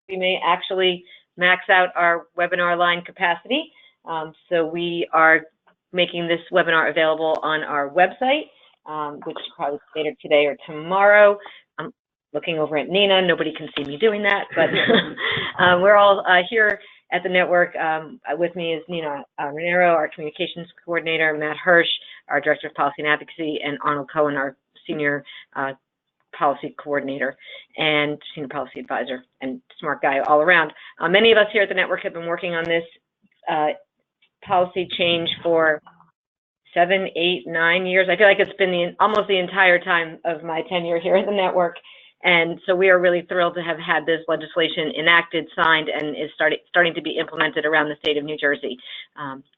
we may actually max out our webinar line capacity. So we are making this webinar available on our website, which is probably later today or tomorrow. I'm looking over at Nina. Nobody can see me doing that, but we're all here at the network. With me is Nina Renero, our communications coordinator, Matt Hirsch, our director of policy and advocacy, and Arnold Cohen, our senior policy coordinator and senior policy advisor, and smart guy all around. Many of us here at the network have been working on this policy change for 7, 8, 9 years. I feel like it's been almost the entire time of my tenure here at the network. And so we are really thrilled to have had this legislation enacted, signed, and is starting to be implemented around the state of New Jersey.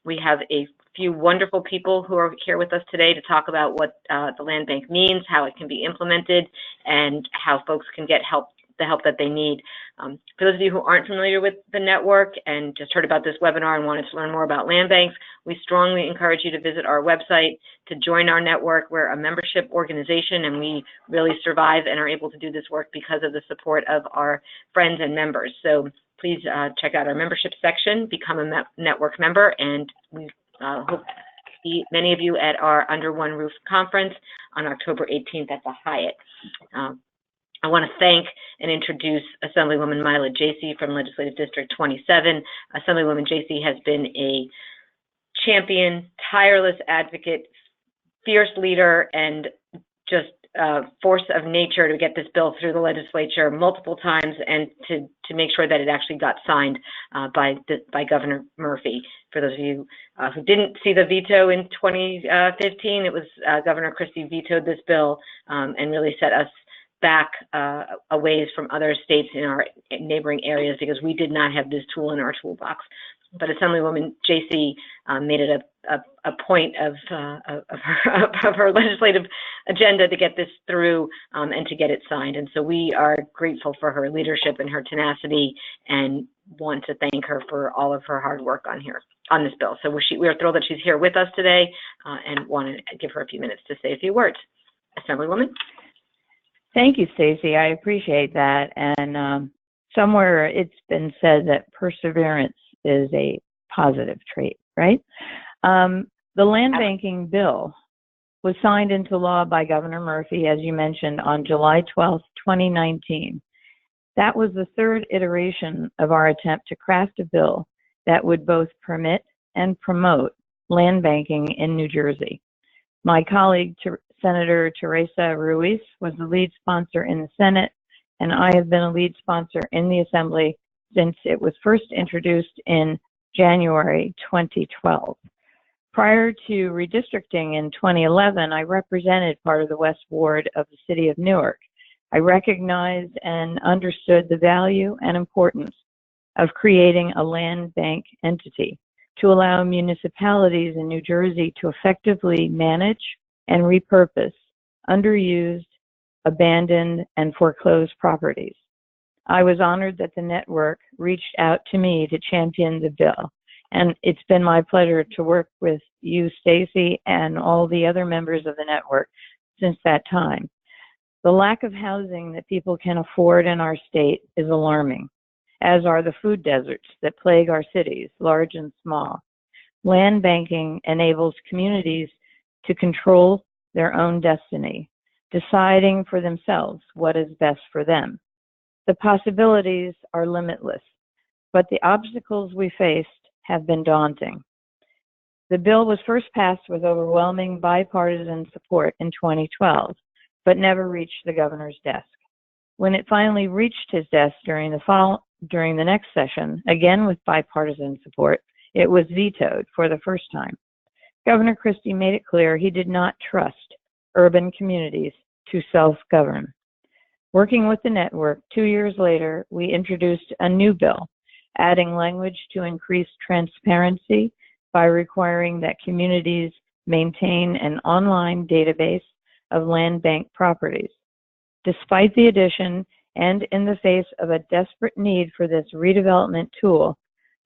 We have a few wonderful people who are here with us today to talk about what the land bank means, how it can be implemented, and how folks can get the help that they need. For those of you who aren't familiar with the network and just heard about this webinar and wanted to learn more about land banks, we strongly encourage you to visit our website to join our network. We're a membership organization, and we really survive and are able to do this work because of the support of our friends and members. So please check out our membership section, become a network member, and we hope to see many of you at our Under One Roof conference on October 18th at the Hyatt. I want to thank and introduce Assemblywoman Myla Jacey from Legislative District 27. Assemblywoman Jacey has been a champion, tireless advocate, fierce leader, and just force of nature to get this bill through the legislature multiple times and to make sure that it actually got signed by Governor Murphy. For those of you who didn't see the veto in 2015, it was Governor Christie vetoed this bill and really set us back a ways from other states in our neighboring areas because we did not have this tool in our toolbox. But Assemblywoman Jacey made it a point of her legislative agenda to get this through and to get it signed. And so we are grateful for her leadership and her tenacity and want to thank her for all of her hard work on this bill. So we are thrilled that she's here with us today and want to give her a few minutes to say a few words. Assemblywoman? Thank you, Stacy. I appreciate that. And somewhere it's been said that perseverance is a positive trait, right? The land banking bill was signed into law by Governor Murphy, as you mentioned, on July 12th, 2019. That was the third iteration of our attempt to craft a bill that would both permit and promote land banking in New Jersey. My colleague, Senator Teresa Ruiz, was the lead sponsor in the Senate, and I have been a lead sponsor in the Assembly since it was first introduced in January 2012. Prior to redistricting in 2011, I represented part of the West Ward of the city of Newark. I recognized and understood the value and importance of creating a land bank entity to allow municipalities in New Jersey to effectively manage and repurpose underused, abandoned, and foreclosed properties. I was honored that the network reached out to me to champion the bill, and it's been my pleasure to work with you, Stacy, and all the other members of the network since that time. The lack of housing that people can afford in our state is alarming, as are the food deserts that plague our cities, large and small. Land banking enables communities to control their own destiny, deciding for themselves what is best for them. The possibilities are limitless, but the obstacles we faced have been daunting. The bill was first passed with overwhelming bipartisan support in 2012, but never reached the governor's desk. When it finally reached his desk during the next session, again with bipartisan support, it was vetoed for the first time. Governor Christie made it clear he did not trust urban communities to self-govern. Working with the network, 2 years later, we introduced a new bill, adding language to increase transparency by requiring that communities maintain an online database of land bank properties. Despite the addition and in the face of a desperate need for this redevelopment tool,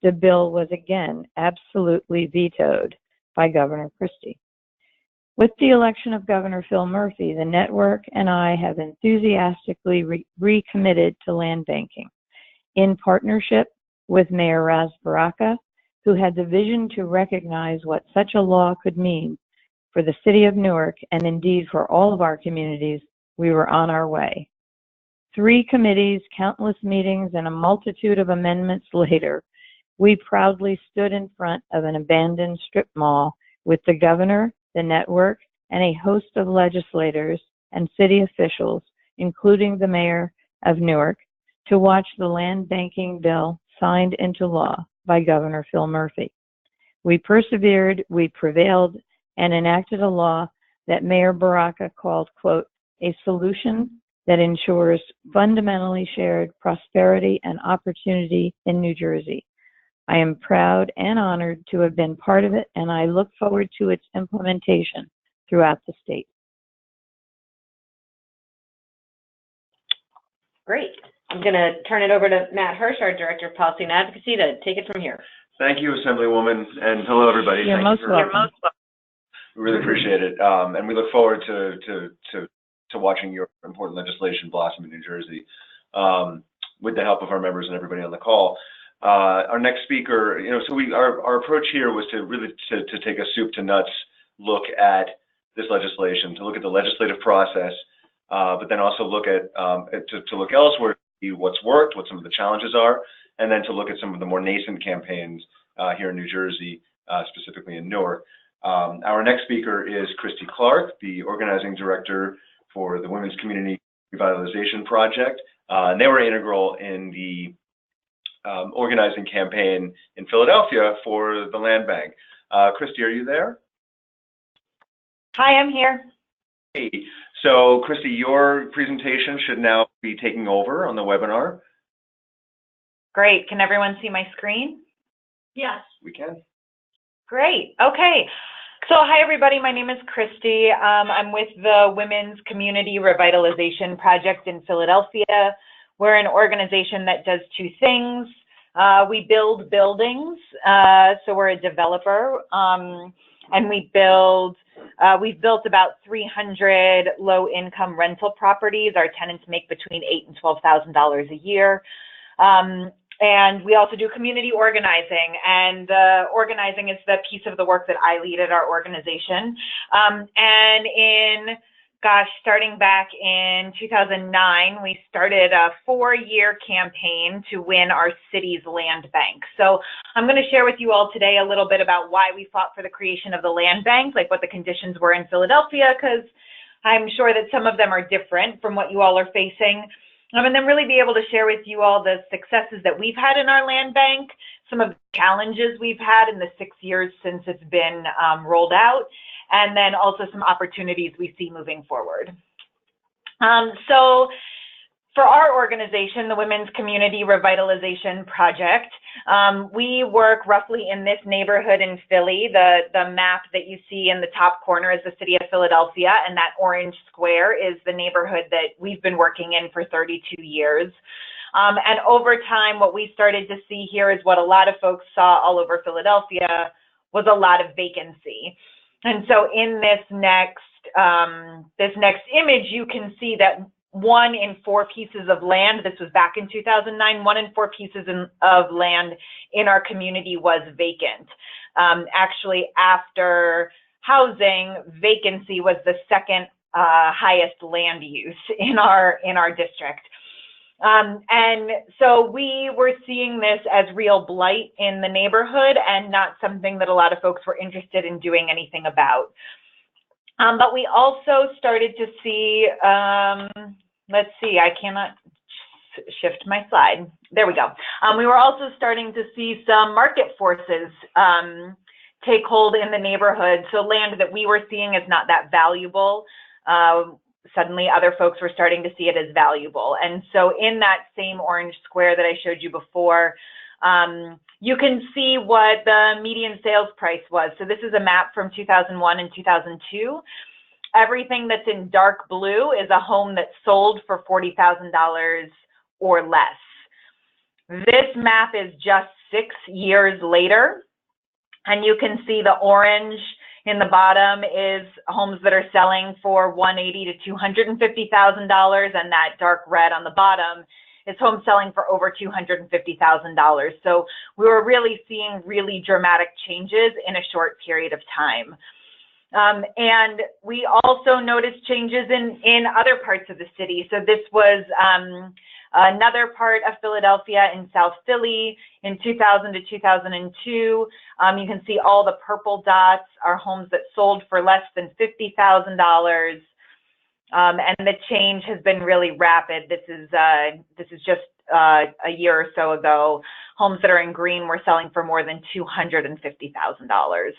the bill was again absolutely vetoed by Governor Christie. With the election of Governor Phil Murphy, the network and I have enthusiastically recommitted to land banking. in partnership with Mayor Ras Baraka, who had the vision to recognize what such a law could mean for the city of Newark and indeed for all of our communities, we were on our way. 3 committees, countless meetings, and a multitude of amendments later, we proudly stood in front of an abandoned strip mall with the governor, the network, and a host of legislators and city officials, including the mayor of Newark, to watch the land banking bill signed into law by Governor Phil Murphy. We persevered, we prevailed, and enacted a law that Mayor Baraka called, quote, a solution that ensures fundamentally shared prosperity and opportunity in New Jersey. I am proud and honored to have been part of it, and I look forward to its implementation throughout the state. Great. I'm going to turn it over to Matt Hirsch, our Director of Policy and Advocacy, to take it from here. Thank you, Assemblywoman, and hello, everybody. You're most welcome. We really appreciate it, and we look forward to watching your important legislation blossom in New Jersey with the help of our members and everybody on the call. Our next speaker, so our approach here was to really to take a soup to nuts look at this legislation, to look at the legislative process, but then also look at to look elsewhere, see what's worked, what some of the challenges are, and then to look at some of the more nascent campaigns here in New Jersey, specifically in Newark. Our next speaker is Christi Clark, the organizing director for the Women's Community Revitalization Project. And they were integral in the organizing campaign in Philadelphia for the land bank. Christi, are you there? Hi, I'm here. Hey. So, Christi, your presentation should now be taking over on the webinar. Great. Can everyone see my screen? Yes. We can. Great. Okay. So, hi, everybody. My name is Christi. I'm with the Women's Community Revitalization Project in Philadelphia. We're an organization that does 2 things. We build buildings. So we're a developer, and we've built about 300 low-income rental properties. Our tenants make between $8,000 and $12,000 a year. And we also do community organizing, and organizing is the piece of the work that I lead at our organization. Starting back in 2009, we started a 4-year campaign to win our city's land bank. So I'm going to share with you all today a little bit about why we fought for the creation of the land bank, like what the conditions were in Philadelphia, because I'm sure that some of them are different from what you all are facing. And then really be able to share with you all the successes that we've had in our land bank, some of the challenges we've had in the 6 years since it's been rolled out, and then also some opportunities we see moving forward. So for our organization, the Women's Community Revitalization Project, we work roughly in this neighborhood in Philly. The map that you see in the top corner is the city of Philadelphia, and that orange square is the neighborhood that we've been working in for 32 years. And over time, what we started to see here is what a lot of folks saw all over Philadelphia was a lot of vacancy. And so in this next image, you can see that 1 in 4 pieces of land, this was back in 2009, 1 in 4 pieces of land in our community was vacant. Actually, after housing, vacancy was the second highest land use in our district. And so we were seeing this as real blight in the neighborhood and not something that a lot of folks were interested in doing anything about. But we also started to see, let's see, I cannot shift my slide. There we go. We were also starting to see some market forces take hold in the neighborhood. So land that we were seeing as not that valuable, suddenly other folks were starting to see it as valuable. And so in that same orange square that I showed you before, you can see what the median sales price was. So this is a map from 2001 and 2002. Everything that's in dark blue is a home that sold for $40,000 or less. This map is just 6 years later, and you can see the orange in the bottom is homes that are selling for $180,000 to $250,000, and that dark red on the bottom is home selling for over $250,000. So we were really seeing really dramatic changes in a short period of time. And we also noticed changes in other parts of the city. So this was another part of Philadelphia in South Philly in 2000 to 2002. You can see all the purple dots are homes that sold for less than $50,000. And the change has been really rapid. This is just a year or so ago. Homes that are in green were selling for more than $250,000.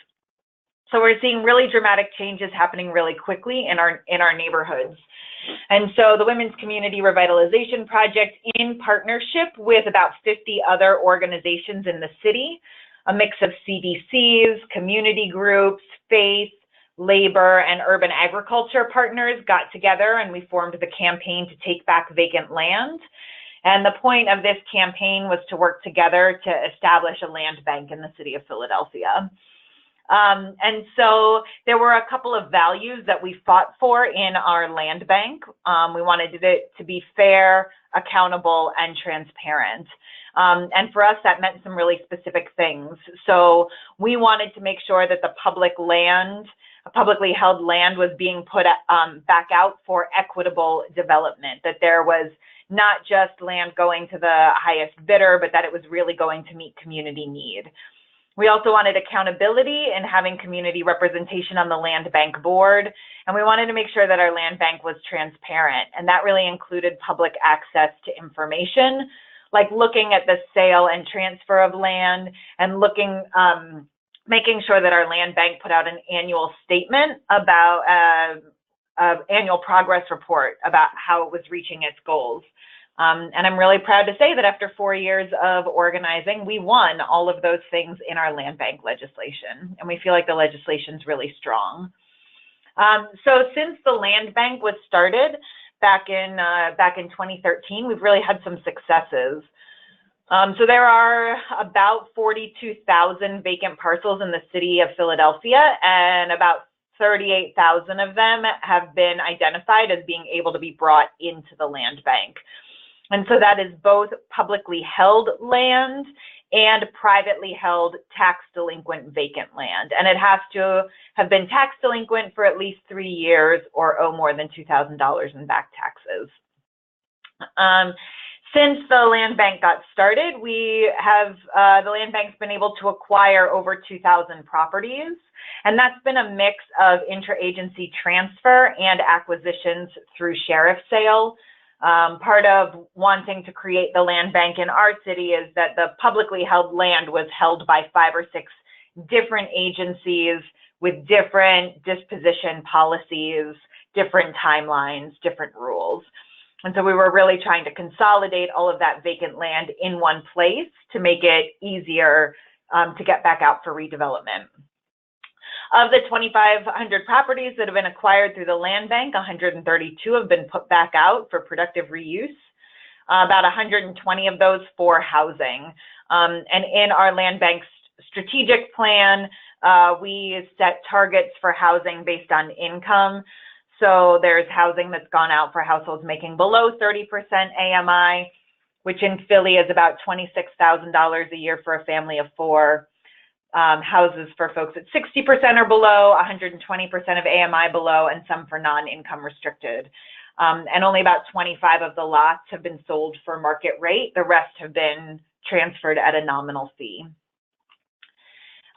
So we're seeing really dramatic changes happening really quickly in our neighborhoods. And so the Women's Community Revitalization Project, in partnership with about 50 other organizations in the city, a mix of CDCs, community groups, faith, labor, and urban agriculture partners, got together and we formed the campaign to take back vacant land. And the point of this campaign was to work together to establish a land bank in the city of Philadelphia. And so there were a couple of values that we fought for in our land bank. We wanted it to be fair, accountable, and transparent. And for us, that meant some really specific things. So we wanted to make sure that the public land, publicly held land, was being put back out for equitable development, that there was not just land going to the highest bidder, but that it was really going to meet community need. We also wanted accountability and having community representation on the land bank board. And we wanted to make sure that our land bank was transparent. And that really included public access to information, like looking at the sale and transfer of land and making sure that our land bank put out an annual statement about annual progress report about how it was reaching its goals. And I'm really proud to say that after 4 years of organizing, we won all of those things in our land bank legislation. And we feel like the legislation's really strong. So since the land bank was started back in 2013, we've really had some successes. So there are about 42,000 vacant parcels in the city of Philadelphia, and about 38,000 of them have been identified as being able to be brought into the land bank. And so that is both publicly held land and privately held tax delinquent vacant land. And it has to have been tax delinquent for at least 3 years or owe more than $2,000 in back taxes. Since the land bank got started, we have, the land bank's been able to acquire over 2,000 properties. And that's been a mix of interagency transfer and acquisitions through sheriff sale. Part of wanting to create the land bank in our city is that the publicly held land was held by 5 or 6 different agencies with different disposition policies, different timelines, different rules. And so we were really trying to consolidate all of that vacant land in one place to make it easier to get back out for redevelopment. Of the 2,500 properties that have been acquired through the land bank, 132 have been put back out for productive reuse, about 120 of those for housing. And in our land bank's strategic plan, we set targets for housing based on income. So there's housing that's gone out for households making below 30% AMI, which in Philly is about $26,000 a year for a family of 4. Houses for folks at 60% or below, 120% of AMI below, and some for non-income restricted. And only about 25 of the lots have been sold for market rate. The rest have been transferred at a nominal fee.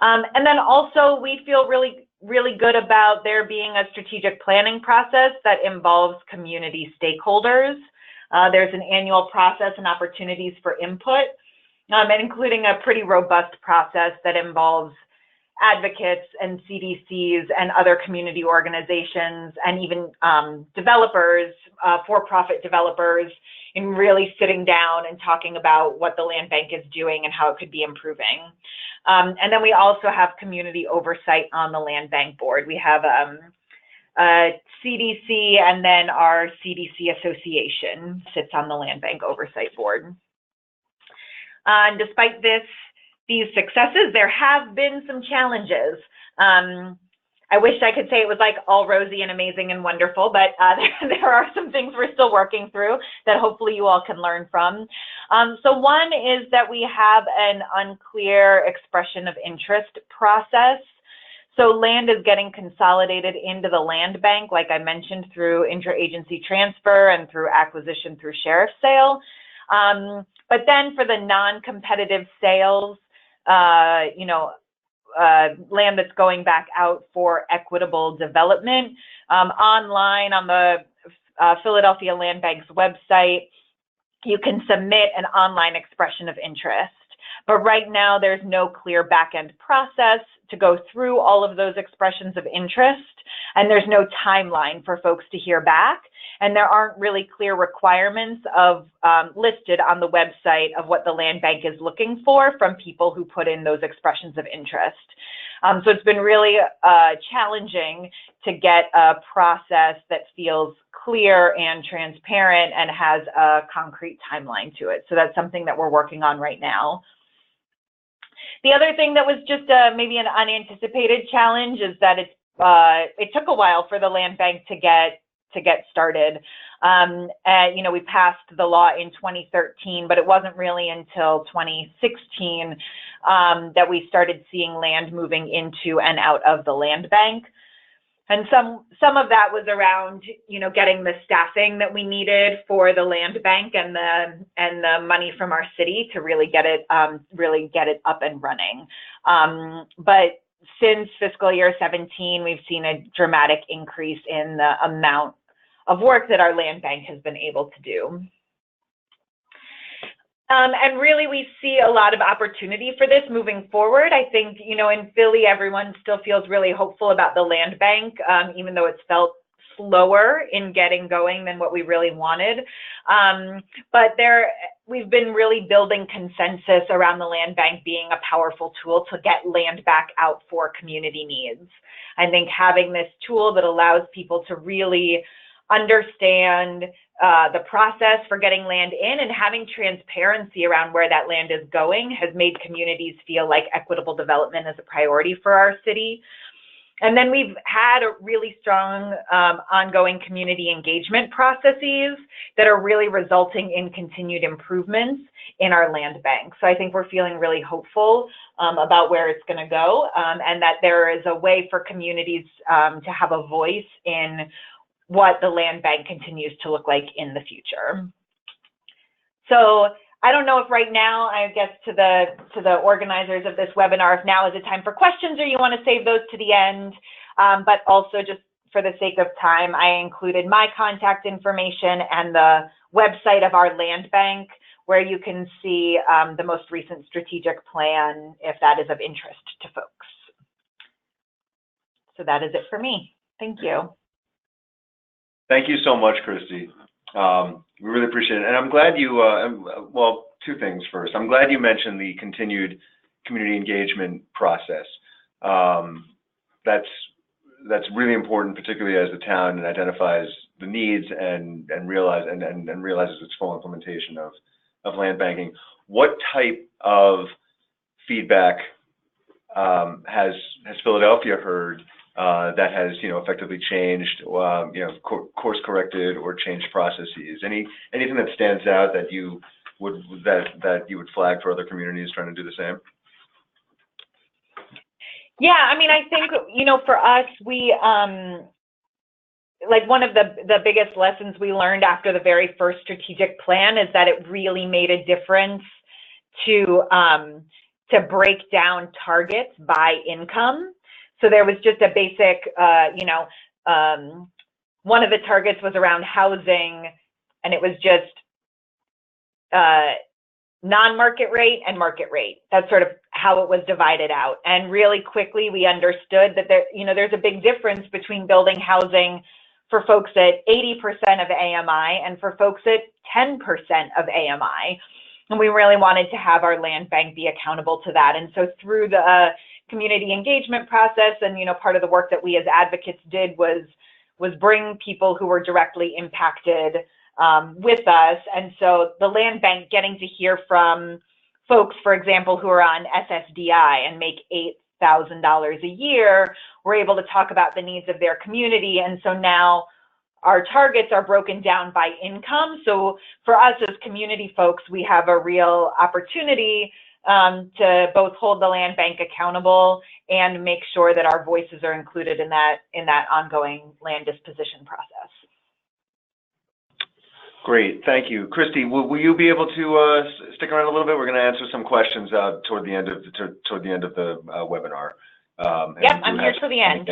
And then also we feel really good about there being a strategic planning process that involves community stakeholders. There's an annual process and opportunities for input. And including a pretty robust process that involves advocates and CDCs and other community organizations and even developers, for-profit developers, in really sitting down and talking about what the land bank is doing and how it could be improving. And then we also have community oversight on the land bank board. We have a CDC, and then our CDC association sits on the land bank oversight board. Despite these successes, there have been some challenges. I wish I could say it was like all rosy and amazing and wonderful, but there are some things we're still working through that hopefully you all can learn from. So one is that we have an unclear expression of interest process. So land is getting consolidated into the land bank, like I mentioned, through interagency transfer and through acquisition through sheriff's sale. But then for the non-competitive sales, land that's going back out for equitable development, online on the Philadelphia Land Bank's website, you can submit an online expression of interest. But right now, there's no clear back-end process to go through all of those expressions of interest, and there's no timeline for folks to hear back, and there aren't really clear requirements of listed on the website of what the land bank is looking for from people who put in those expressions of interest. So it's been really challenging to get a process that feels clear and transparent and has a concrete timeline to it. So that's something that we're working on right now. The other thing that was just maybe an unanticipated challenge is that it took a while for the land bank to get started. We passed the law in 2013, but it wasn't really until 2016 that we started seeing land moving into and out of the land bank. And some of that was around, getting the staffing that we needed for the land bank and the money from our city to really get it up and running. But since fiscal year 17, we've seen a dramatic increase in the amount of work that our land bank has been able to do. And really, we see a lot of opportunity for this moving forward. I think, in Philly, everyone still feels really hopeful about the land bank, even though it's felt slower in getting going than what we really wanted. But we've been really building consensus around the land bank being a powerful tool to get land back out for community needs. I think having this tool that allows people to really understand the process for getting land in and having transparency around where that land is going has made communities feel like equitable development is a priority for our city. And then we've had a really strong ongoing community engagement processes that are really resulting in continued improvements in our land bank. So I think we're feeling really hopeful about where it's going to go, and that there is a way for communities to have a voice in what the land bank continues to look like in the future. So I don't know if right now, I guess to the organizers of this webinar, if now is the time for questions or you want to save those to the end, but also just for the sake of time, I included my contact information and the website of our land bank, where you can see the most recent strategic plan if that is of interest to folks. So that is it for me. Thank you. Thank you so much, Christi. We really appreciate it. And I'm glad you, well, two things first. I'm glad you mentioned the continued community engagement process. That's really important, particularly as the town identifies the needs and realizes its full implementation of land banking. What type of feedback has Philadelphia heard that has, effectively changed, course corrected or changed processes? Anything that stands out that you would flag for other communities trying to do the same? Yeah, I mean, I think, for us, we, like one of the biggest lessons we learned after the very first strategic plan is that it really made a difference to break down targets by income. So there was just a basic, one of the targets was around housing, and it was just non-market rate and market rate. That's sort of how it was divided out. And really quickly, we understood that there's a big difference between building housing for folks at 80% of AMI and for folks at 10% of AMI. And we really wanted to have our land bank be accountable to that. And so through the community engagement process, and part of the work that we as advocates did was bring people who were directly impacted with us. And so the land bank getting to hear from folks, for example, who are on SSDI and make $100,000 a year, we're able to talk about the needs of their community. And so now our targets are broken down by income. So for us as community folks, we have a real opportunity to both hold the land bank accountable and make sure that our voices are included in that ongoing land disposition process. Great, thank you. Christi, will you be able to stick around a little bit? We're going to answer some questions toward the end of the webinar. Yep, I'm here till the end.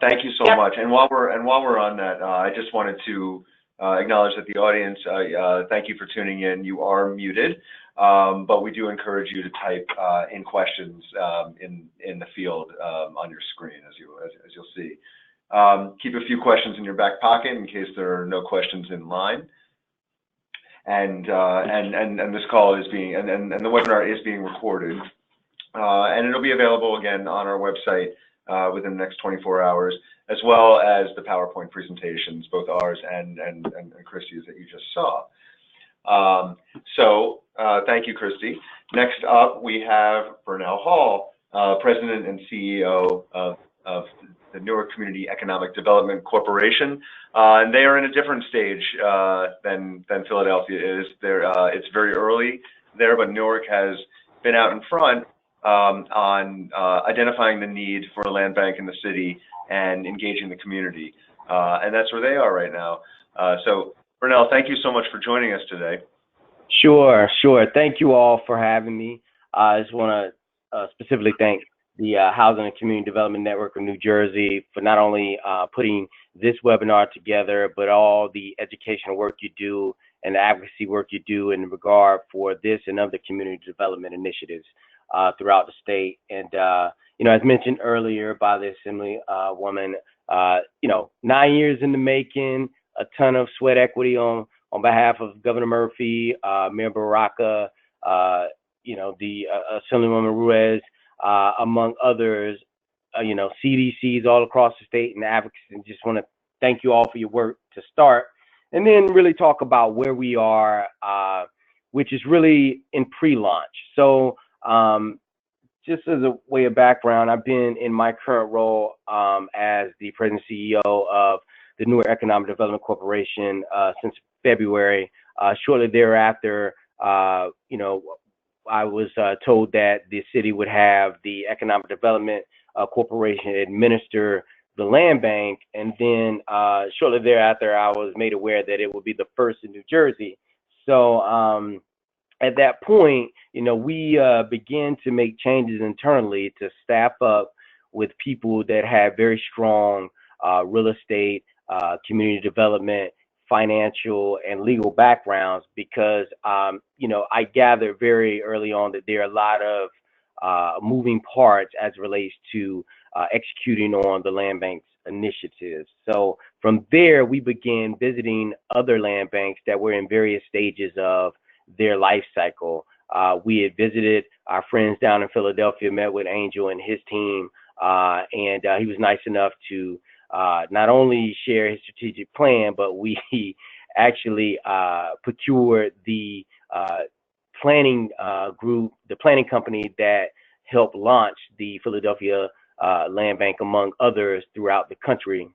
Thank you so much. And while we're on that, I just wanted to acknowledge that the audience, thank you for tuning in. You are muted, but we do encourage you to type in questions in the field on your screen, as you'll see. Keep a few questions in your back pocket in case there are no questions in line. And this call is being and the webinar is being recorded, and it'll be available again on our website within the next 24 hours, as well as the PowerPoint presentations, both ours and Christi's that you just saw. Thank you, Christi. Next up, we have Bernel Hall, President and CEO of the Newark Community Economic Development Corporation, and they are in a different stage than Philadelphia is. It's very early there, but Newark has been out in front on identifying the need for a land bank in the city and engaging the community, and that's where they are right now. So, Bernell, thank you so much for joining us today. Sure. Thank you all for having me. I just want to specifically thank the Housing and Community Development Network of New Jersey for not only putting this webinar together, but all the educational work you do and the advocacy work you do in regard for this and other community development initiatives throughout the state. And, as mentioned earlier by the Assembly woman, 9 years in the making, a ton of sweat equity on behalf of Governor Murphy, Mayor Baraka, the Assemblywoman Ruiz, among others, CDCs all across the state and advocacy. And just want to thank you all for your work to start, and then really talk about where we are, which is really in pre-launch. So just as a way of background, I've been in my current role as the President and CEO of the Newark Economic Development Corporation since February. Shortly thereafter, I was told that the city would have the Economic Development Corporation administer the land bank, and then shortly thereafter, I was made aware that it would be the first in New Jersey. So at that point, we began to make changes internally to staff up with people that had very strong real estate, community development, financial and legal backgrounds, because I gathered very early on that there are a lot of moving parts as it relates to executing on the land bank's initiatives. So from there, we began visiting other land banks that were in various stages of their life cycle. We had visited our friends down in Philadelphia, met with Angel and his team, and he was nice enough to not only share his strategic plan, but we actually procured the planning group, the planning company that helped launch the Philadelphia Land Bank, among others, throughout the country,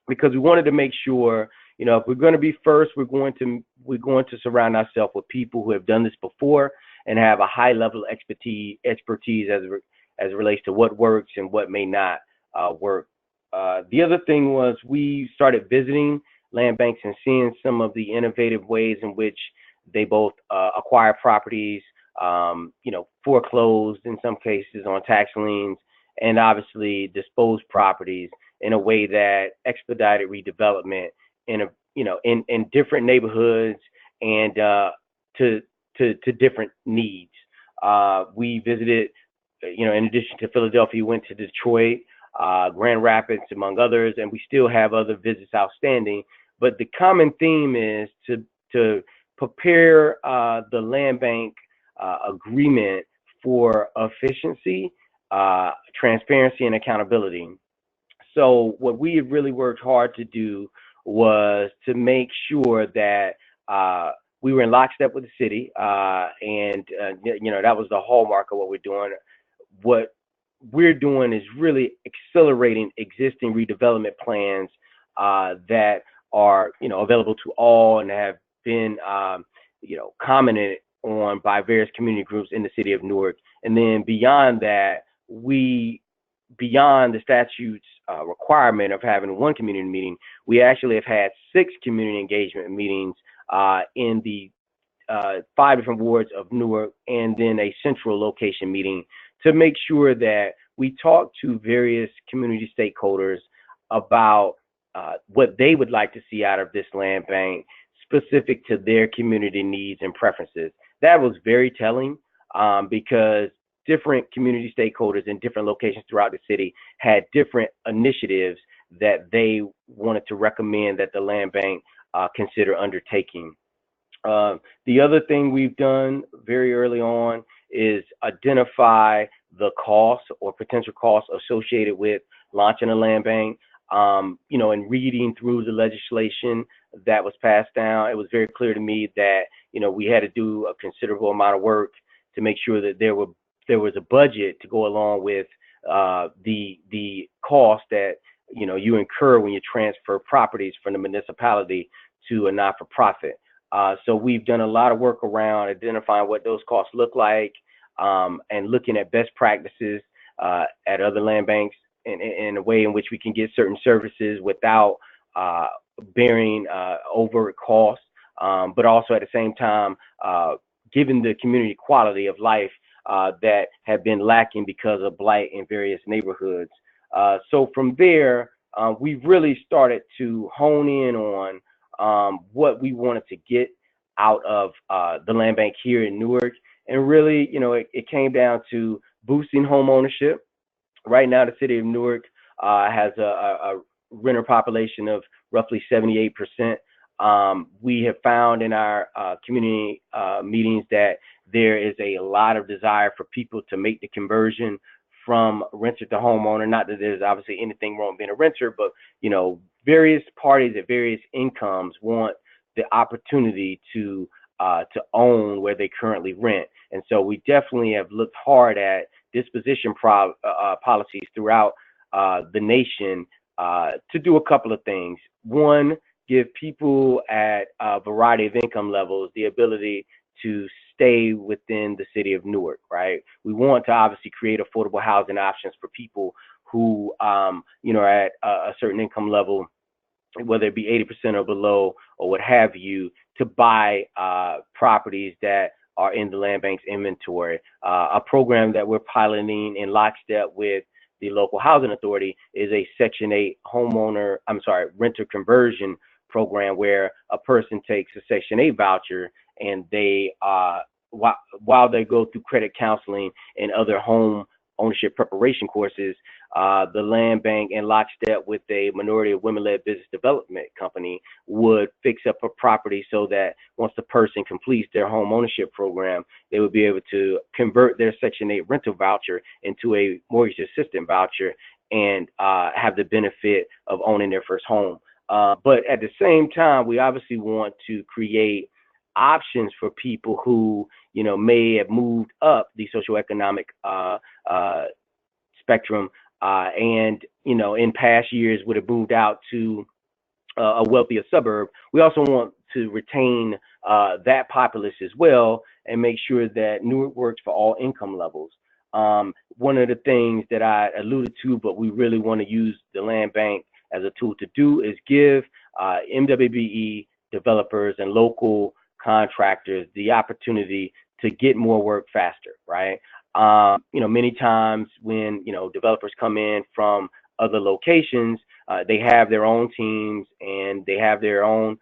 because we wanted to make sure, if we're going to be first, we're going to surround ourselves with people who have done this before and have a high level of expertise as it relates to what works and what may not work. The other thing was we started visiting land banks and seeing some of the innovative ways in which they both acquire properties, foreclosed in some cases on tax liens, and obviously dispose properties in a way that expedited redevelopment in different neighborhoods and to different needs. We visited, in addition to Philadelphia, we went to Detroit, Grand Rapids, among others, and we still have other visits outstanding. But the common theme is to prepare the land bank agreement for efficiency, transparency, and accountability. So what we have really worked hard to do was to make sure that we were in lockstep with the city, and that was the hallmark of what we're doing. What we're doing is really accelerating existing redevelopment plans that are, available to all and have been, commented on by various community groups in the city of Newark. And then beyond that, beyond the statute's requirement of having one community meeting, we actually have had 6 community engagement meetings in the 5 different wards of Newark, and then a central location meeting to make sure that we talk to various community stakeholders about what they would like to see out of this land bank specific to their community needs and preferences. That was very telling because different community stakeholders in different locations throughout the city had different initiatives that they wanted to recommend that the land bank consider undertaking. The other thing we've done very early on is identify the costs or potential costs associated with launching a land bank. In reading through the legislation that was passed down, it was very clear to me that, we had to do a considerable amount of work to make sure that there was a budget to go along with the cost that, you incur when you transfer properties from the municipality to a not-for-profit. So we've done a lot of work around identifying what those costs look like and looking at best practices at other land banks in a way in which we can get certain services without bearing over costs, but also at the same time giving the community quality of life that have been lacking because of blight in various neighborhoods. So from there, we've really started to hone in on what we wanted to get out of the land bank here in Newark. And really, it came down to boosting home ownership. Right now, the city of Newark has a renter population of roughly 78%. We have found in our community meetings that there is a lot of desire for people to make the conversion from renter to homeowner. Not that there's obviously anything wrong with being a renter, but various parties at various incomes want the opportunity to own where they currently rent. And so we definitely have looked hard at disposition policies throughout the nation to do a couple of things. One, give people at a variety of income levels the ability to stay within the city of Newark, right? We want to obviously create affordable housing options for people who, are at a certain income level, whether it be 80% or below or what have you, to buy properties that are in the land bank's inventory. A program that we're piloting in lockstep with the local housing authority is a Section 8 renter conversion program where a person takes a Section 8 voucher and they, while they go through credit counseling and other home ownership preparation courses, the land bank in lockstep with a minority of women-led business development company would fix up a property so that once the person completes their home ownership program, they would be able to convert their Section 8 rental voucher into a mortgage assistant voucher and have the benefit of owning their first home. But at the same time, we obviously want to create options for people who, may have moved up the socioeconomic spectrum and, in past years would have moved out to a wealthier suburb. We also want to retain that populace as well and make sure that Newark works for all income levels. One of the things that I alluded to, but we really want to use the land bank as a tool to do, is give MWBE developers and local contractors the opportunity to get more work faster, right? Many times when, developers come in from other locations, they have their own teams and they have their own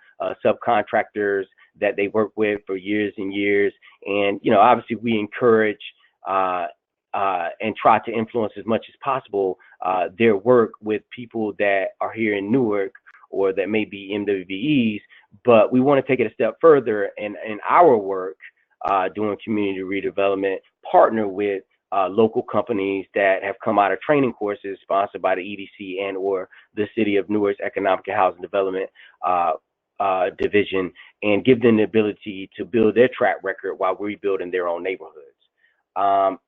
subcontractors that they work with for years and years. And, obviously we encourage and try to influence as much as possible their work with people that are here in Newark or that may be MWBEs, but we want to take it a step further and in our work doing community redevelopment, partner with local companies that have come out of training courses sponsored by the EDC and or the City of Newark's Economic and Housing Development Division, and give them the ability to build their track record while rebuilding their own neighborhoods.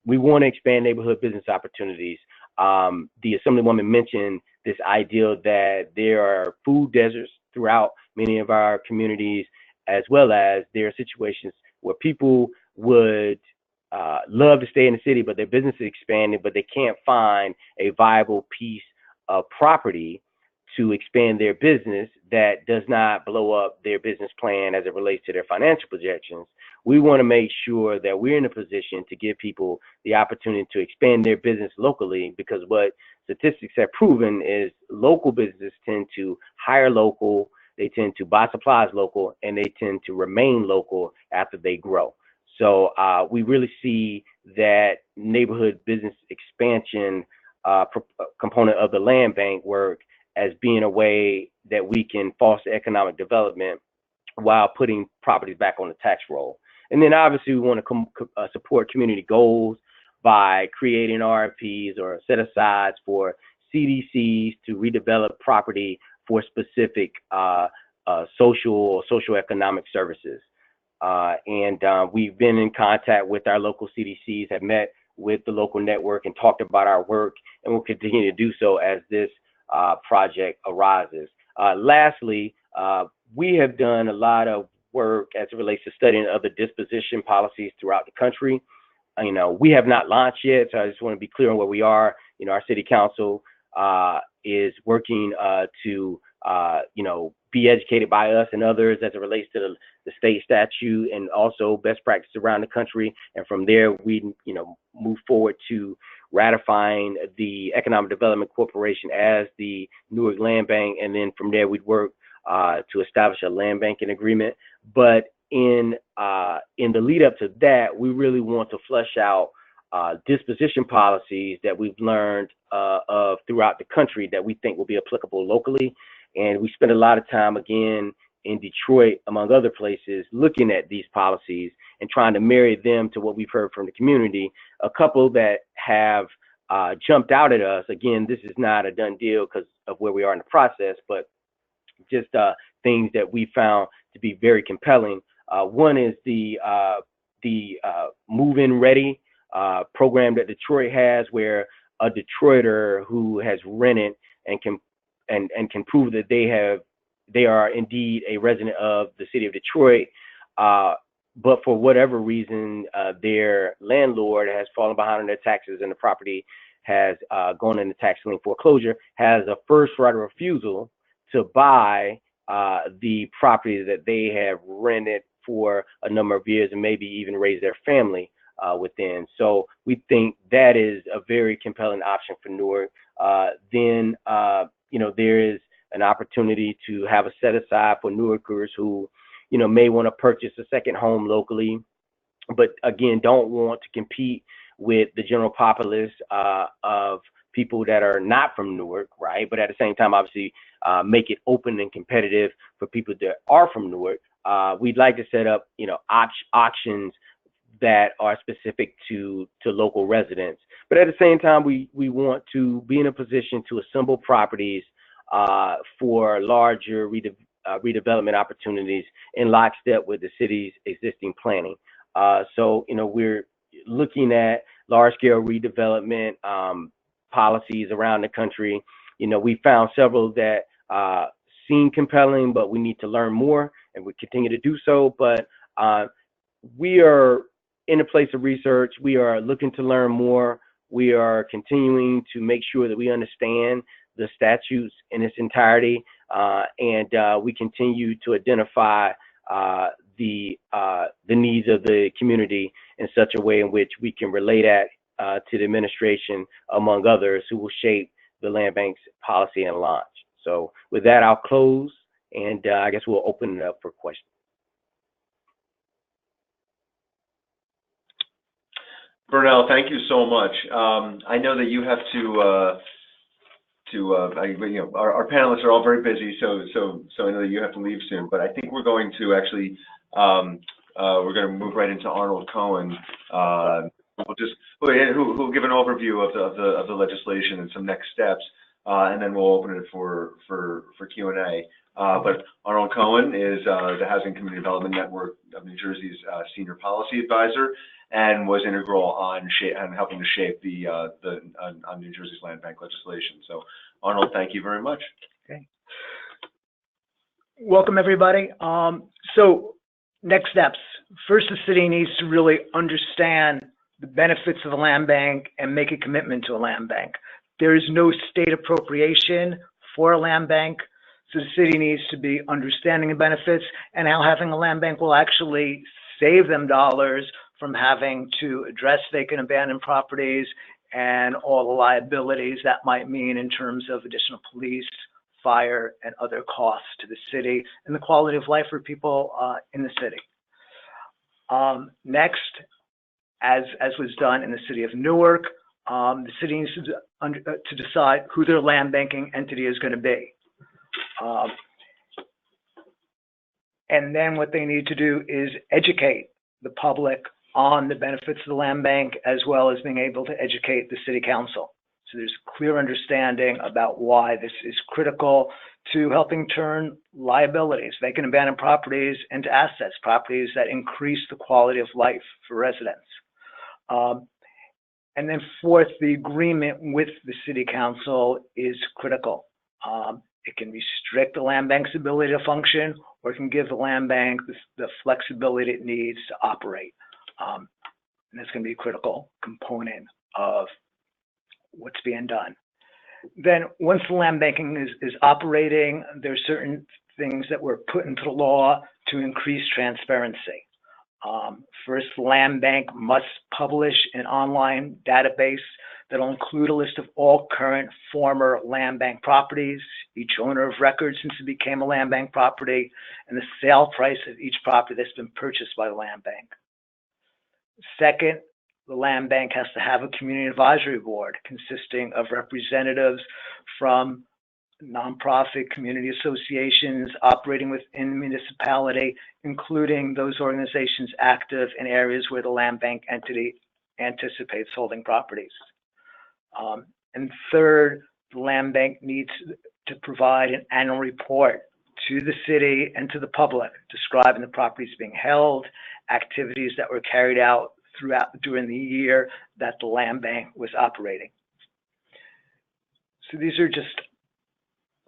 we want to expand neighborhood business opportunities. The Assemblywoman mentioned this idea that there are food deserts throughout many of our communities, as well as there are situations where people would love to stay in the city, but their business is expanding, but they can't find a viable piece of property to expand their business that does not blow up their business plan as it relates to their financial projections. We want to make sure that we're in a position to give people the opportunity to expand their business locally, because what statistics have proven is local businesses tend to hire local, they tend to buy supplies local, and they tend to remain local after they grow. So we really see that neighborhood business expansion component of the land bank work as being a way that we can foster economic development while putting properties back on the tax roll. And then obviously we want to support community goals by creating RFPs or set-asides for CDCs to redevelop property for specific social or socioeconomic services. And we've been in contact with our local CDCs, have met with the local network and talked about our work, and we'll continue to do so as this project arises. Lastly, we have done a lot of work as it relates to studying other disposition policies throughout the country. We have not launched yet, so I just want to be clear on where we are. Our city council is working to be educated by us and others as it relates to the state statute and also best practice around the country. And from there, we move forward to ratifying the Economic Development Corporation as the Newark Land Bank, and then from there we'd work to establish a land banking agreement. But in the lead up to that, we really want to flesh out disposition policies that we've learned of throughout the country that we think will be applicable locally. And we spend a lot of time, again, in Detroit, among other places, looking at these policies and trying to marry them to what we've heard from the community. A couple that have jumped out at us, again, this is not a done deal because of where we are in the process, but just things that we found to be very compelling. One is the Move-In Ready program that Detroit has, where a Detroiter who has rented and can prove that they are indeed a resident of the city of Detroit, but for whatever reason their landlord has fallen behind on their taxes and the property has gone into tax lien foreclosure, has a first right of refusal to buy the property that they have rented for a number of years and maybe even raise their family within. So we think that is a very compelling option for Newark. Then there is an opportunity to have a set aside for Newarkers who, may want to purchase a second home locally, but again, don't want to compete with the general populace of people that are not from Newark, right? But at the same time, obviously, make it open and competitive for people that are from Newark. We'd like to set up, auctions that are specific to local residents. But at the same time, we want to be in a position to assemble properties for larger redevelopment opportunities in lockstep with the city's existing planning. So we're looking at large-scale redevelopment policies around the country. We found several that seem compelling, but we need to learn more, and we continue to do so. But we are in a place of research. We are looking to learn more. We are continuing to make sure that we understand the statutes in its entirety, and we continue to identify the needs of the community in such a way in which we can relay that to the administration, among others, who will shape the land bank's policy and launch. So with that, I'll close, and I guess we'll open it up for questions. Bernell, thank you so much. I know that you have our panelists are all very busy, so I know that you have to leave soon. But I think we're going to actually move right into Arnold Cohen. Who'll give an overview of the legislation and some next steps, and then we'll open it for Q&A. But Arnold Cohen is the Housing Community Development Network of New Jersey's senior policy advisor, and was integral on helping to shape the on New Jersey's land bank legislation. So, Arnold, thank you very much. Okay. Welcome, everybody. So, next steps. First, the city needs to really understand the benefits of a land bank and make a commitment to a land bank. There is no state appropriation for a land bank, so the city needs to be understanding the benefits and how having a land bank will actually save them dollars from having to address vacant abandoned properties and all the liabilities that might mean in terms of additional police, fire, and other costs to the city and the quality of life for people in the city. Next, as was done in the city of Newark, the city needs to decide who their land banking entity is going to be. And then what they need to do is educate the public on the benefits of the land bank, as well as being able to educate the city council. So there's a clear understanding about why this is critical to helping turn liabilities, vacant abandoned properties, into assets, properties that increase the quality of life for residents. And then fourth, the agreement with the city council is critical. It can restrict the land bank's ability to function, or it can give the land bank the flexibility it needs to operate. And that's going to be a critical component of what's being done. Then once the land banking is operating, there are certain things that were put into the law to increase transparency. First, the land bank must publish an online database that will include a list of all current former land bank properties, each owner of record since it became a land bank property, and the sale price of each property that's been purchased by the land bank. Second, the land bank has to have a community advisory board consisting of representatives from nonprofit community associations operating within the municipality, including those organizations active in areas where the land bank entity anticipates holding properties. And third, the land bank needs to provide an annual report to the city and to the public describing the properties being held, activities that were carried out during the year that the land bank was operating. So these are just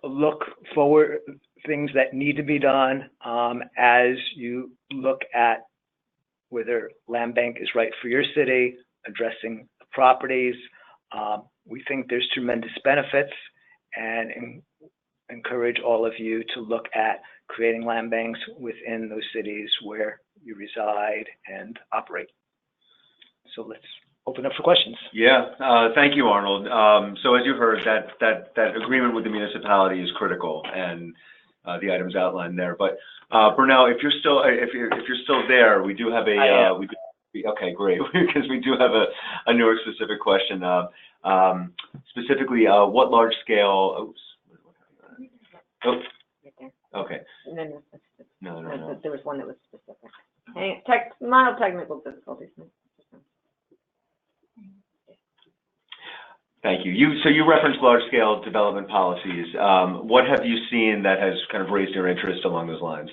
a look forward things that need to be done as you look at whether land bank is right for your city, addressing the properties. We think there's tremendous benefits, and encourage all of you to look at creating land banks within those cities where you reside and operate. So let's open up for questions. Yeah, thank you, Arnold. So as you heard, that agreement with the municipality is critical, and the items outlined there. But Bernell, if you're still there, we do have a okay, great, because we do have a Newark specific question. Specifically, what large scale? Oh, okay. No. There was one that was specific. Mild technical difficulties. Thank you. So you referenced large-scale development policies. What have you seen that has kind of raised your interest along those lines?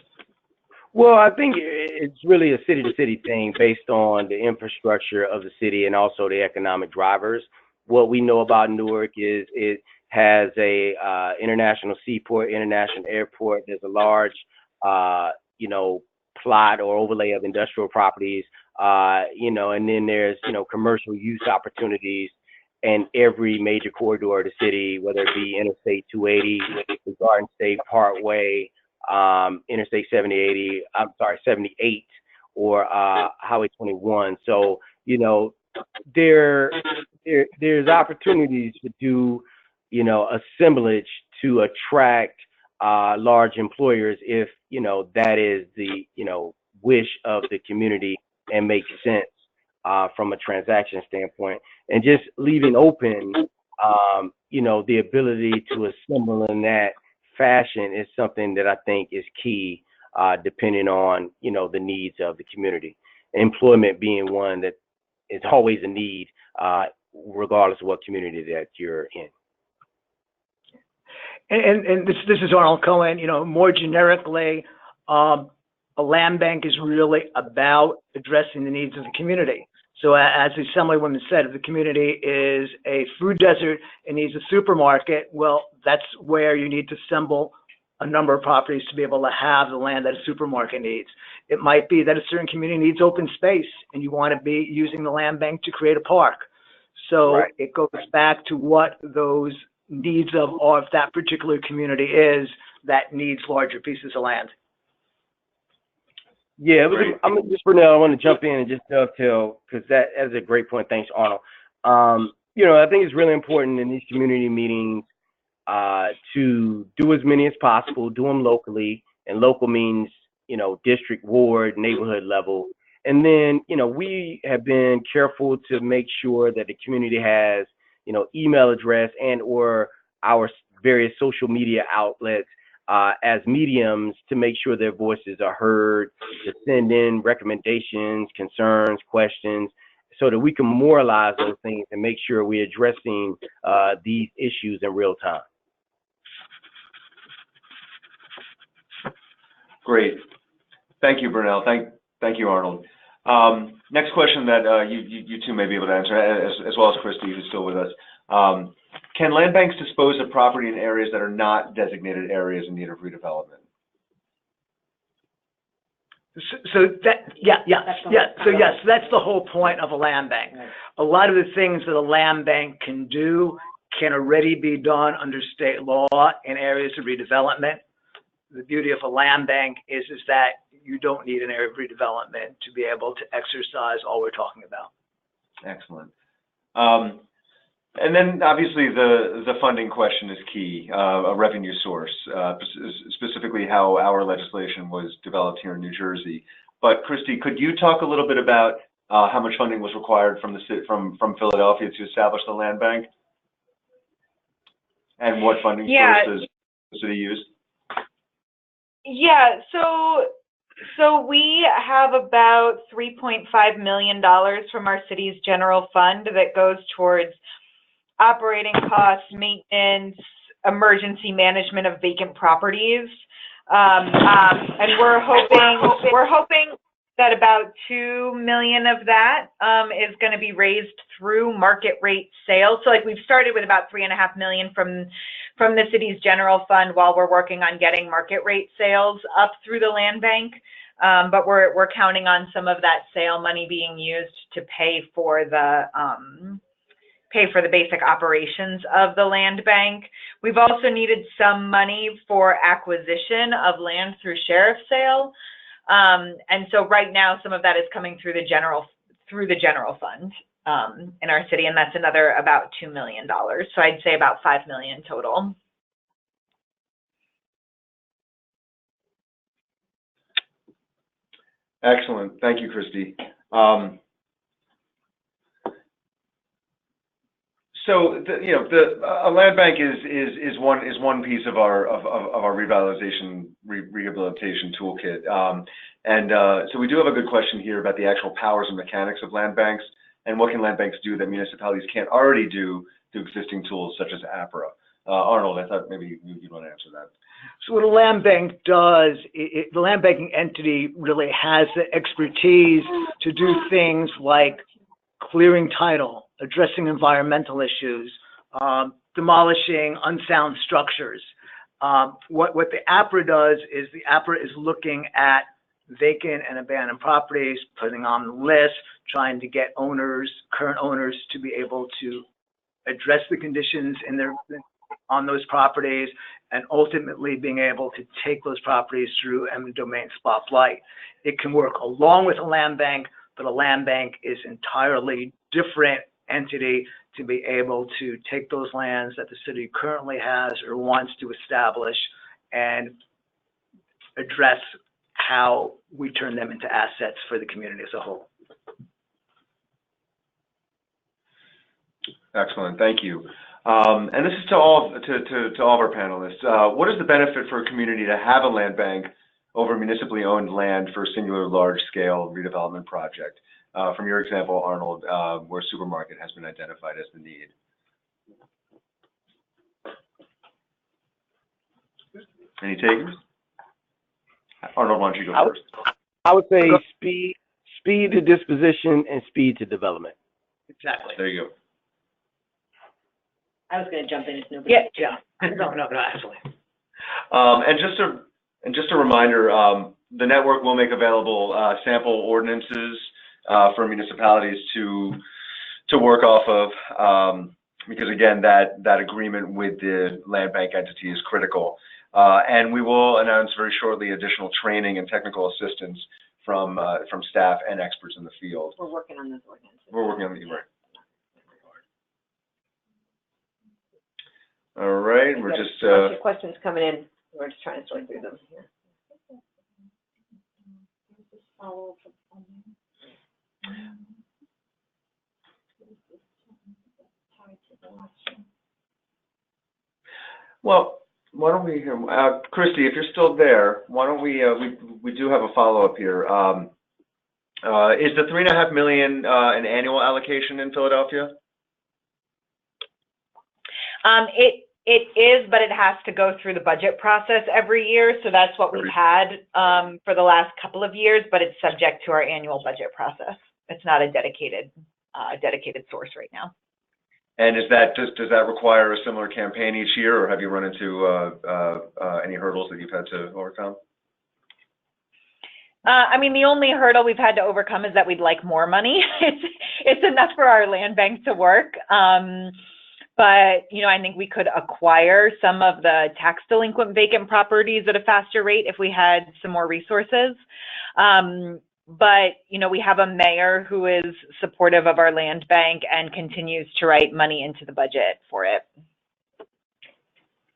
Well, I think it's really a city-to-city thing based on the infrastructure of the city and also the economic drivers. What we know about Newark is it has a international seaport, international airport. There's a large, plot or overlay of industrial properties, and then there's, commercial use opportunities in every major corridor of the city, whether it be Interstate 280, the Garden State Parkway, Interstate 78, or Highway 21. So, there's opportunities to do, assemblage to attract large employers if, that is the, wish of the community and makes sense from a transaction standpoint. And just leaving open, the ability to assemble in that fashion is something that I think is key, depending on, the needs of the community. Employment being one that is always a need, regardless of what community that you're in. And this is Arnold Cohen. More generically, a land bank is really about addressing the needs of the community. So as the Assemblywoman said, if the community is a food desert and needs a supermarket, well, that's where you need to assemble a number of properties to be able to have the land that a supermarket needs. It might be that a certain community needs open space and you want to be using the land bank to create a park. So Right. it goes back to what those needs of that particular community is that needs larger pieces of land. Yeah, Great. just Bernell, I want to jump in and just dovetail because that is a great point. Thanks, Arnold. I think it's really important in these community meetings to do as many as possible, do them locally, and local means, district, ward, neighborhood level. And then, we have been careful to make sure that the community has, email address and or our various social media outlets as mediums to make sure their voices are heard, to send in recommendations, concerns, questions, so that we can memorialize those things and make sure we're addressing these issues in real time. Great. Thank you, Bernell. Thank you, Arnold. Next question that you two may be able to answer, as well as Christi, who's still with us. Can land banks dispose of property in areas that are not designated areas in need of redevelopment? So yes, that's the whole point of a land bank. A lot of the things that a land bank can do can already be done under state law in areas of redevelopment. The beauty of a land bank is that you don't need an area of redevelopment to be able to exercise all we're talking about. Excellent. And then obviously the funding question is key, a revenue source, specifically how our legislation was developed here in New Jersey. But Christi, could you talk a little bit about how much funding was required from Philadelphia to establish the land bank, and what funding sources the city used? Yeah, so we have about $3.5 million from our city's general fund that goes towards operating costs, maintenance, emergency management of vacant properties, and we're hoping that about $2 million of that is going to be raised through market rate sales. So like we've started with about $3.5 million from the city's general fund while we're working on getting market rate sales up through the land bank. But we're counting on some of that sale money being used to pay for the basic operations of the land bank. We've also needed some money for acquisition of land through sheriff's sale. And so right now, some of that is coming through the general fund in our city, and that's another about $2 million. So I'd say about $5 million total. Excellent. Thank you, Christi. So a land bank is one piece of our rehabilitation toolkit, so we do have a good question here about the actual powers and mechanics of land banks, and what can land banks do that municipalities can't already do through existing tools such as APRA. Arnold, I thought maybe you'd want to answer that. So what a land bank does, the land banking entity really has the expertise to do things like clearing title, addressing environmental issues, demolishing unsound structures. What the APRA does is the APRA is looking at vacant and abandoned properties, putting on the list, trying to get current owners to be able to address the conditions on those properties, and ultimately being able to take those properties through eminent domain spotlight. It can work along with a land bank, but a land bank is entirely different entity to be able to take those lands that the city currently has or wants to establish and address how we turn them into assets for the community as a whole. Excellent, thank you. And this is to all of our panelists. What is the benefit for a community to have a land bank over municipally owned land for a singular large-scale redevelopment project? From your example, Arnold, where a supermarket has been identified as the need. Any takers? Arnold, why don't you go first? I would say speed to disposition and speed to development. Exactly. There you go. I was going to jump in if nobody. Yeah. No, absolutely. And just a reminder, the network will make available sample ordinances for municipalities to work off of, because again, that agreement with the land bank entity is critical. And we will announce very shortly additional training and technical assistance from staff and experts in the field. We're working on those ordinances. We're working on the right. All right, we're just a bunch of questions coming in. We're just trying to sort through them here. Well, why don't we, Christi, if you're still there, why don't we do have a follow-up here. Is the $3.5 million an annual allocation in Philadelphia? It is, but it has to go through the budget process every year. So that's what we've had for the last couple of years, but it's subject to our annual budget process. It's not a dedicated source right now. And does that require a similar campaign each year, or have you run into any hurdles that you've had to overcome? I mean, the only hurdle we've had to overcome is that we'd like more money. It's enough for our land bank to work. But, you know, I think we could acquire some of the tax delinquent vacant properties at a faster rate if we had some more resources. But, you know, we have a mayor who is supportive of our land bank and continues to write money into the budget for it.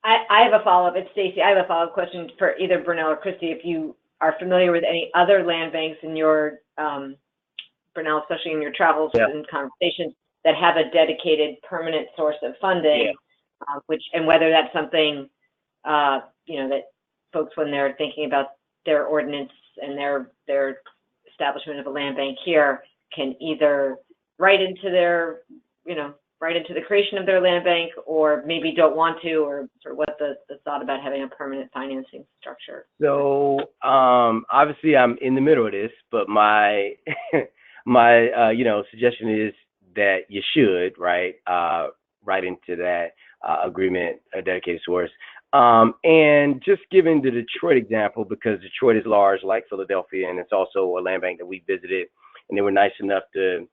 I have a follow-up. It's Stacy. I have a follow-up question for either Bernell or Christi. If you are familiar with any other land banks in your, Bernell, especially in your travels and conversations, that have a dedicated permanent source of funding, and whether that's something, you know, that folks, when they're thinking about their ordinance and their establishment of a land bank here, can either write into their, you know, right into the creation of their land bank, or maybe don't want to, or sort of what the thought about having a permanent financing structure. So obviously I'm in the middle of this, but my you know, suggestion is that you should write into that agreement a dedicated source. And just giving the Detroit example, because Detroit is large like Philadelphia, and it's also a land bank that we visited, and they were nice enough to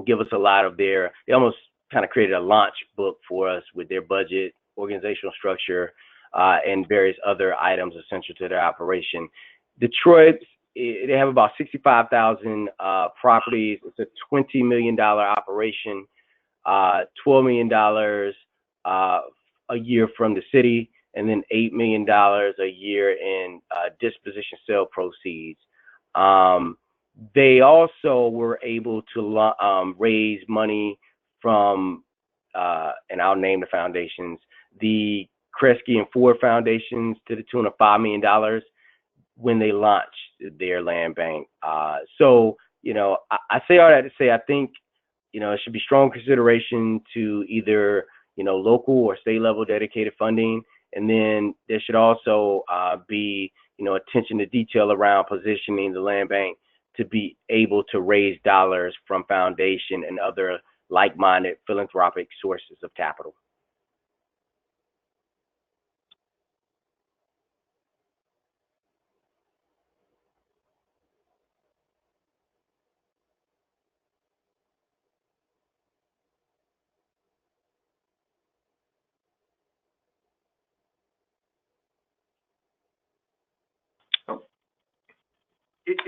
give us a lot of they almost kind of created a launch book for us with their budget, organizational structure, and various other items essential to their operation. Detroit, they have about 65,000 properties. It's a $20 million operation, $12 million a year from the city, and then $8 million a year in disposition sale proceeds. They also were able to raise money from, and I'll name the foundations, the Kresge and Ford foundations, to the tune of $5 million when they launched their land bank. So, you know, I say all that to say, I think, you know, it should be strong consideration to either, you know, local or state level dedicated funding. And then there should also be, you know, attention to detail around positioning the land bank to be able to raise dollars from foundation and other like-minded philanthropic sources of capital.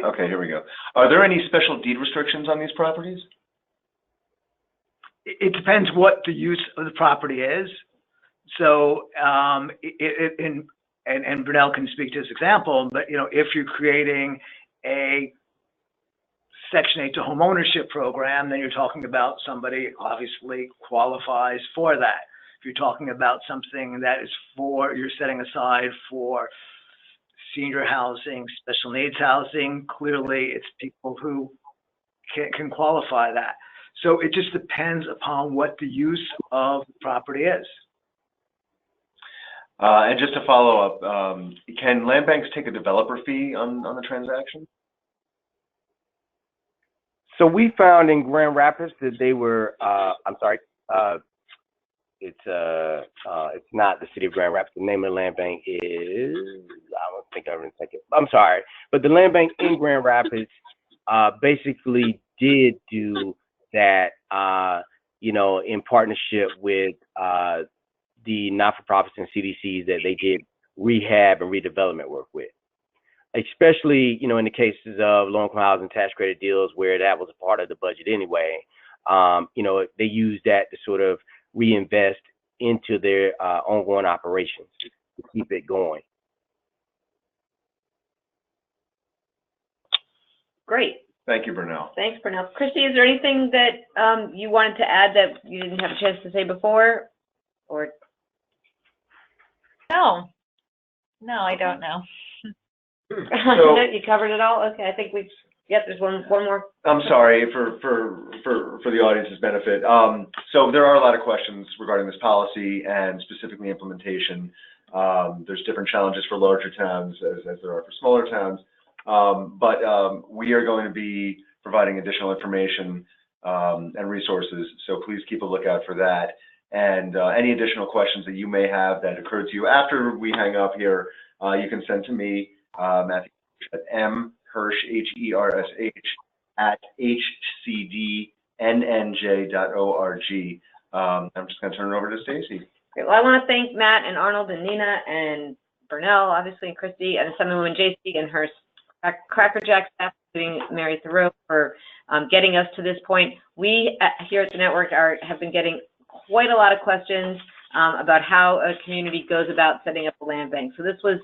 Okay, here we go. Are there any special deed restrictions on these properties? It depends what the use of the property is. So, and Bernell can speak to this example, but, you know, if you're creating a Section 8 to home ownership program, then you're talking about somebody obviously qualifies for that. If you're talking about something that is you're setting aside for senior housing, special needs housing, clearly it's people who can qualify that. So it just depends upon what the use of the property is. And just to follow up, can land banks take a developer fee on the transaction? So we found in Grand Rapids that they were, it's not the city of Grand Rapids. The name of the land bank is, I don't think I'm going to take it. I'm sorry. But the land bank in Grand Rapids basically did do that, in partnership with the not-for-profits and CDCs that they did rehab and redevelopment work with. Especially, in the cases of low-income housing tax credit deals where that was a part of the budget anyway. They used that to sort of reinvest into their ongoing operations to keep it going. Great. Thank you, Bernell. Thanks, Bernell. Christi, is there anything that you wanted to add that you didn't have a chance to say before? Or No, I don't know. So, you covered it all? Okay, I think there's one more. I'm sorry for the audience's benefit. So there are a lot of questions regarding this policy and specifically implementation. There's different challenges for larger towns as there are for smaller towns. But we are going to be providing additional information and resources, so please keep a lookout for that. And any additional questions that you may have that occurred to you after we hang up here, you can send to me, Matthew, at mhersh, H-E-R-S-H, at hcdnnj.org. I'm just going to turn it over to Stacy. Well, I want to thank Matt and Arnold and Nina and Bernell, obviously, and Christi, and Assemblywoman J.C. and her Cracker Jack staff, including Mary Thoreau, for getting us to this point. We here at the network have been getting quite a lot of questions about how a community goes about setting up a land bank. So this was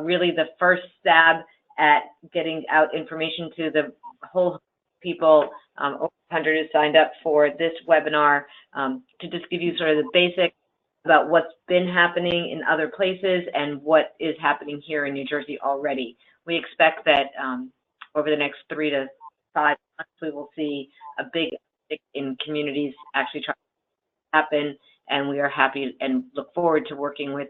really the first stab at getting out information to the whole people. Over 100 has signed up for this webinar to just give you sort of the basics about what's been happening in other places and what is happening here in New Jersey already. We expect that over the next 3 to 5 months, we will see a big uptick in communities actually trying to happen, and we are happy and look forward to working with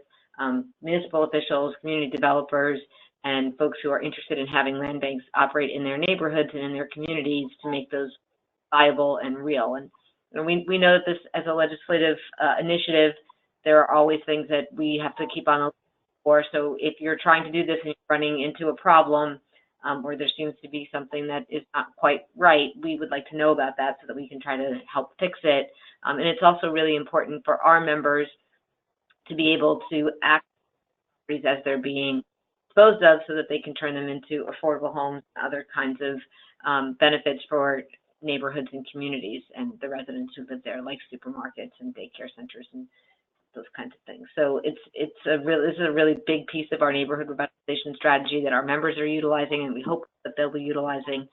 municipal officials, community developers, and folks who are interested in having land banks operate in their neighborhoods and in their communities to make those viable and real. And we know that this, as a legislative initiative, there are always things that we have to keep on the lookout for. So if you're trying to do this and you're running into a problem or there seems to be something that is not quite right, we would like to know about that so that we can try to help fix it. And it's also really important for our members to be able to act as they're being disposed of so that they can turn them into affordable homes and other kinds of benefits for neighborhoods and communities and the residents who live there, like supermarkets and daycare centers and those kinds of things. So this is a really big piece of our neighborhood revitalization strategy that our members are utilizing, and we hope that they'll be utilizing.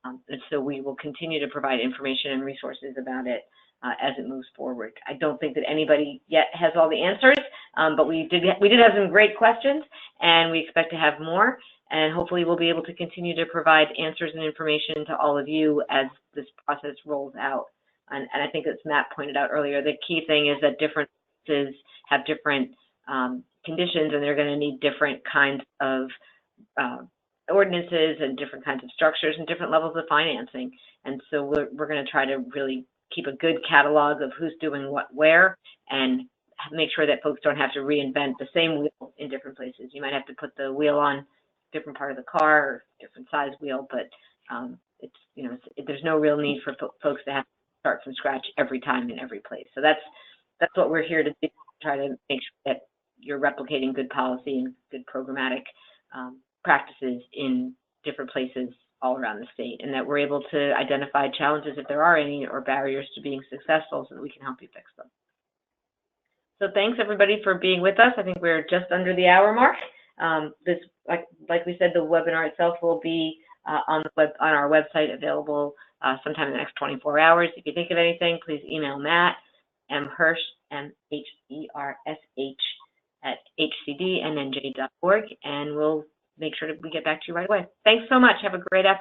And so we will continue to provide information and resources about it as it moves forward. I don't think that anybody yet has all the answers, but we did have some great questions, and we expect to have more. And hopefully we'll be able to continue to provide answers and information to all of you as this process rolls out. And I think, as Matt pointed out earlier, the key thing is that different places have different conditions, and they're going to need different kinds of ordinances and different kinds of structures and different levels of financing. And so we're going to try to really keep a good catalog of who's doing what where and make sure that folks don't have to reinvent the same wheel in different places. You might have to put the wheel on a different part of the car or different size wheel, but there's no real need for folks to have to start from scratch every time in every place. So that's what we're here to do, try to make sure that you're replicating good policy and good programmatic practices in different places all around the state, and that we're able to identify challenges, if there are any, or barriers to being successful so that we can help you fix them. So thanks everybody for being with us. I think we're just under the hour mark. This, like we said, the webinar itself will be on our website, available sometime in the next 24 hours. If you think of anything, please email Matt, mhersh, M-H-E-R-S-H, at hcdnnj.org, and we'll make sure that we get back to you right away. Thanks so much. Have a great afternoon.